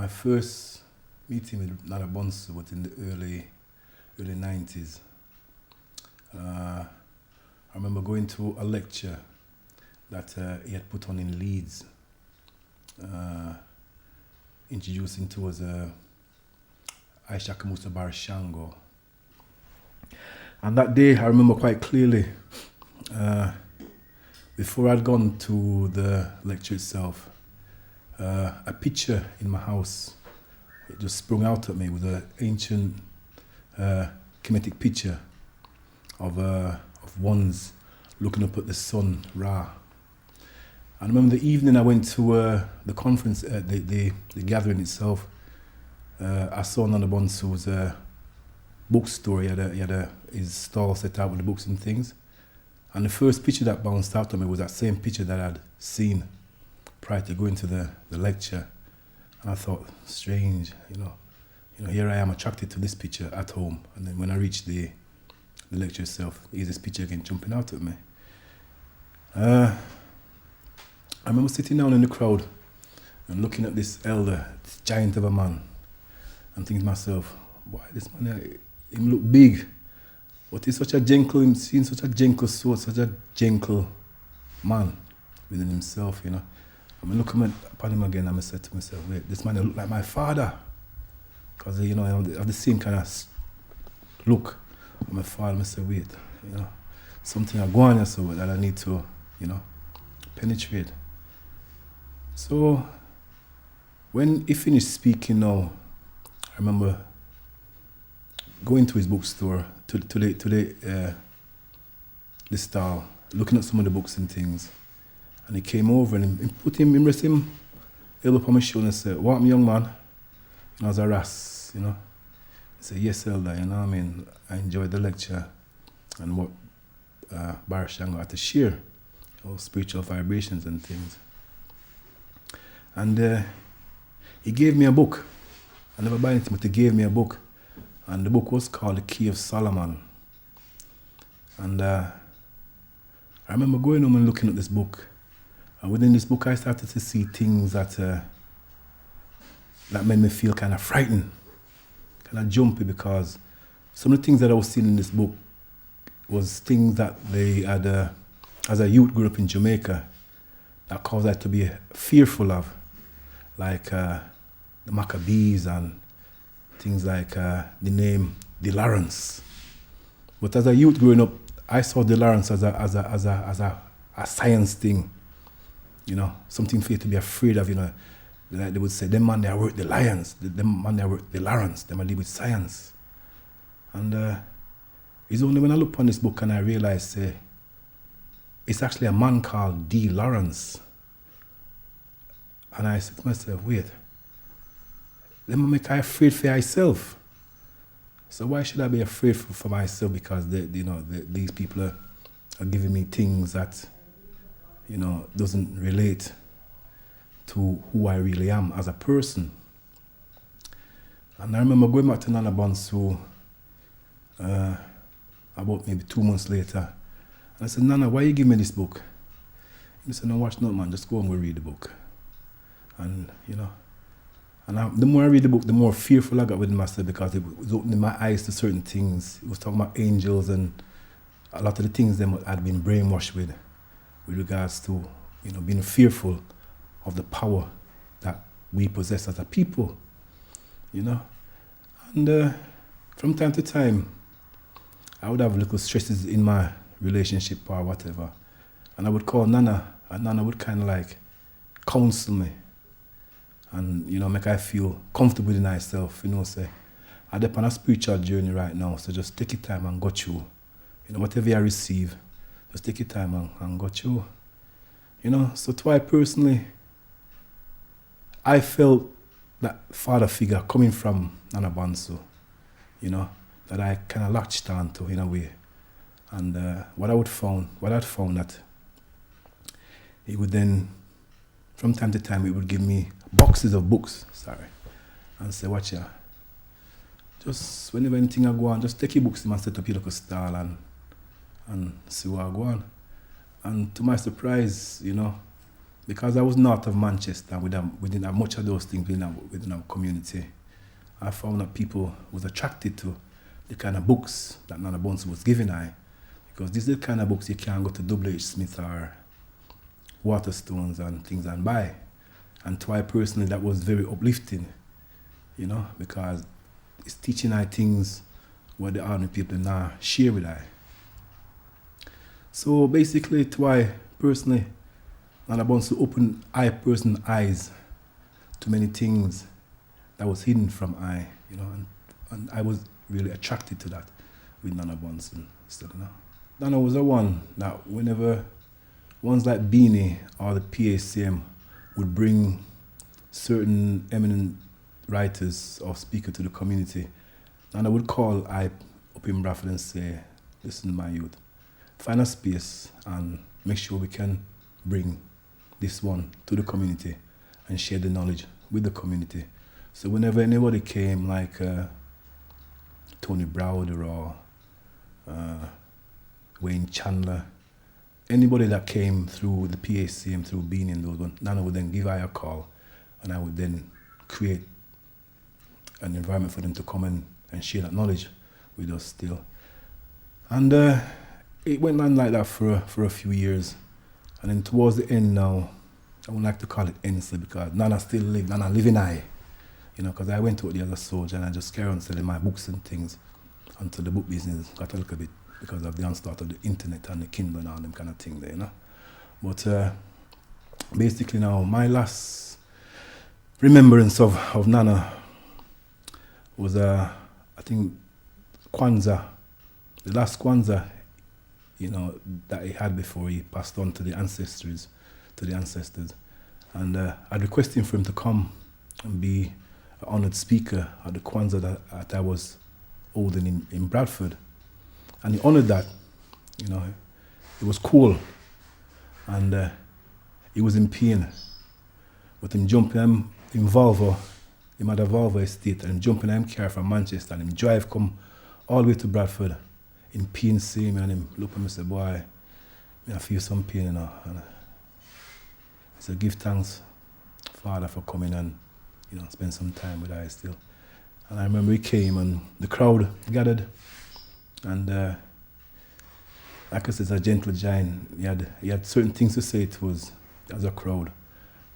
My first meeting with Nana Bonsu was in the early 90s. I remember going to a lecture that he had put on in Leeds, introducing to us Aisha Kamusa Barishango. And that day, I remember quite clearly, before I'd gone to the lecture itself, a picture in my house, it just sprung out at me with an ancient Kemetic picture of ones looking up at the sun, Ra. I remember the evening I went to the conference, the gathering itself. I saw Nana Bonsu's bookstore. He had his stall set out with the books and things. And the first picture that bounced out at me was that same picture that I'd seen prior to going to the lecture. And I thought, strange, you know, here I am attracted to this picture at home. And then when I reached the lecture itself, here's this picture again jumping out at me. I remember sitting down in the crowd and looking at this elder, this giant of a man, and thinking to myself, why this man, him look big, but he's such a gentle, him seeing such a gentle soul, such a gentle man within himself, you know. I mean, looking upon him again, I said to myself, wait, this man look like my father. Because, you know, I have the same kind of look of my father. I said, wait, you know, something I go on so that I need to, you know, penetrate. So, when he finished speaking now, I remember going to his bookstore, to the stall, looking at some of the books and things. And he came over and he put him, rest him, elbow upon my shoulder and said, "What, young man?" And I was a RAS, you know. He said, "Yes, elder, you know what I mean? I enjoyed the lecture and what Barishango had to share, you know, spiritual vibrations and things." And he gave me a book. I never buy anything, but he gave me a book. And the book was called The Key of Solomon. And I remember going home and looking at this book. And within this book, I started to see things that made me feel kind of frightened, kind of jumpy, because some of the things that I was seeing in this book was things that they had, as a youth, grew up in Jamaica, that caused I to be fearful of, like the Maccabees and things like the name Delawrence. But as a youth growing up, I saw Delawrence as a science thing, you know, something for you to be afraid of, you know. Like they would say, them man they work the lions, them man they work the Lawrence, them live with science. And it's only when I look on this book and I realize it's actually a man called D. Lawrence. And I said to myself, wait, them make I afraid for myself. So why should I be afraid for myself? Because these people are giving me things that, you know, doesn't relate to who I really am as a person. And I remember going back to Nana Bonsu about maybe 2 months later. And I said, "Nana, why you give me this book?" He said, "No, watch no, man, just go and go read the book." And, you know, the more I read the book, the more fearful I got within myself, because it was opening my eyes to certain things. It was talking about angels and a lot of the things that I'd been brainwashed with regards to, you know, being fearful of the power that we possess as a people, you know. And from time to time, I would have little stresses in my relationship or whatever, and I would call Nana, and Nana would kind of like counsel me and, you know, make I feel comfortable in myself, you know, say, I'm on a spiritual journey right now, so just take your time and go through. You know, whatever you receive, just take your time and go through. You know, so to I personally, I felt that father figure coming from Nana Bonsu, you know, that I kind of latched on to in a way. And what I'd found that he would then, from time to time, he would give me boxes of books, and say, "Watch ya. Just whenever anything I go on, just take your books and set up your local stall and see what I go on." And to my surprise, you know, because I was north of Manchester, we didn't have much of those things within our community. I found that people was attracted to the kind of books that Nana Bonsu was giving I, because these are the kind of books you can't go to W.H. Smith or Waterstones and things and buy. And to I personally, that was very uplifting, because it's teaching I things what the ordinary people now share with I. So basically, to I personally, Nana Bonsu opened I person's eyes to many things that was hidden from I, and I was really attracted to that with Nana Bonsu. Nana was the one that whenever ones like Beanie or the PACM would bring certain eminent writers or speakers to the community, Nana would call I up in Bradford and say, listen, my youth, find a space and make sure we can bring this one to the community and share the knowledge with the community. So whenever anybody came, like Tony Browder or Wayne Chandler, anybody that came through the PACM, through Beanie and those ones, Nana would then give I a call, and I would then create an environment for them to come and share that knowledge with us still. And it went on like that for a few years. And then towards the end now, I would like to call it end still, because Nana still lived, Nana living I, because I went to the other soldier and I just carried on selling my books and things until the book business got a little bit, because of the onslaught of the internet and the Kindle and all them kind of thing there, But basically now, my last remembrance of Nana was, I think, Kwanzaa, the last Kwanzaa, that he had before he passed on to the ancestors. And I'd requested him for him to come and be an honoured speaker at the Kwanzaa that I was holding in Bradford. And he honoured that, it was cool. And he was in pain. But him jumping in Volvo, him had a Volvo estate, and him jumping in car from Manchester, and him drive come all the way to Bradford in pain, see me, and him look at me and say, boy, I feel some pain, And I said, give thanks, Father, for coming and, spend some time with I still. And I remember he came and the crowd gathered, and like I said, it's a gentle giant. He had certain things to say to us as a crowd,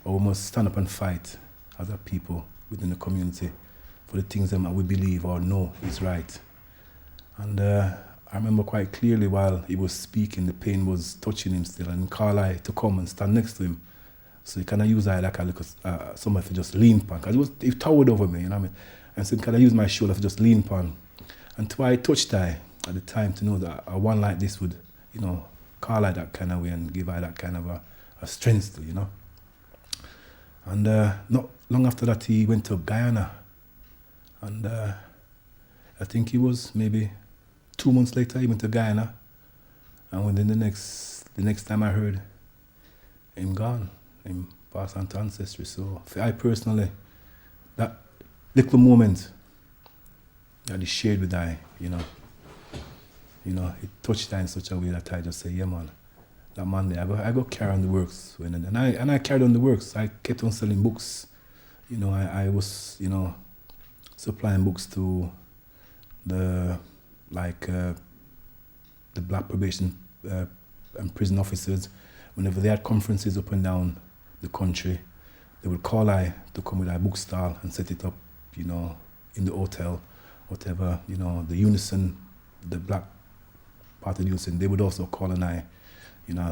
but we must stand up and fight as a people within the community for the things that we believe or know is right. And I remember quite clearly while he was speaking, the pain was touching him still, and he called I to come and stand next to him. So he kind of used I like a little, somebody to just lean upon, because he towered over me, And so kind of used my shoulder to just lean upon. And to I touched I at the time to know that a one like this would, call I that kind of way and give I that kind of a strength to, And not long after that, he went to Guyana. And I think he was maybe 2 months later, he went to Guyana. And within the next time I heard, him gone, him passed on to ancestry. So for I personally, that little moment that he shared with I, it touched I in such a way that I just say, yeah, man, that Monday I go carry on the works. And I carried on the works. I kept on selling books. I was, supplying books to the black probation and prison officers. Whenever they had conferences up and down the country, they would call I to come with our book stall and set it up, in the hotel, whatever, the Unison, the black part of the Unison, they would also call and I,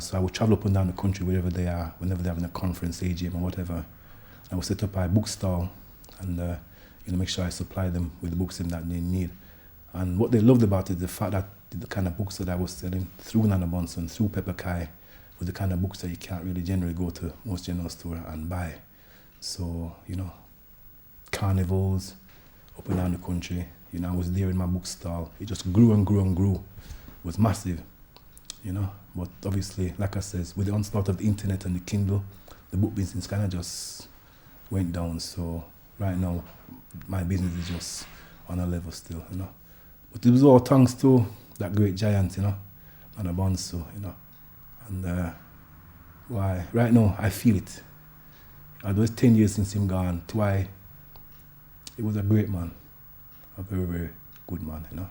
so I would travel up and down the country wherever they are, whenever they're having a conference, AGM or whatever. I would set up a book stall and, make sure I supply them with the books that they need. And what they loved about it, the fact that the kind of books that I was selling through Nana Bonsu and through Pepper Kai was the kind of books that you can't really generally go to most general store and buy. So, carnivals up and down the country, I was there in my book stall. It just grew and grew and grew. It was massive, But obviously, like I said, with the onslaught of the internet and the Kindle, the book business kind of just went down. So right now, my business is just on a level still, But it was all thanks to that great giant, Nana Bonsu, And Why? Right now, I feel it. Although it's 10 years since him gone, why? He was a great man. A very, very good man, you know.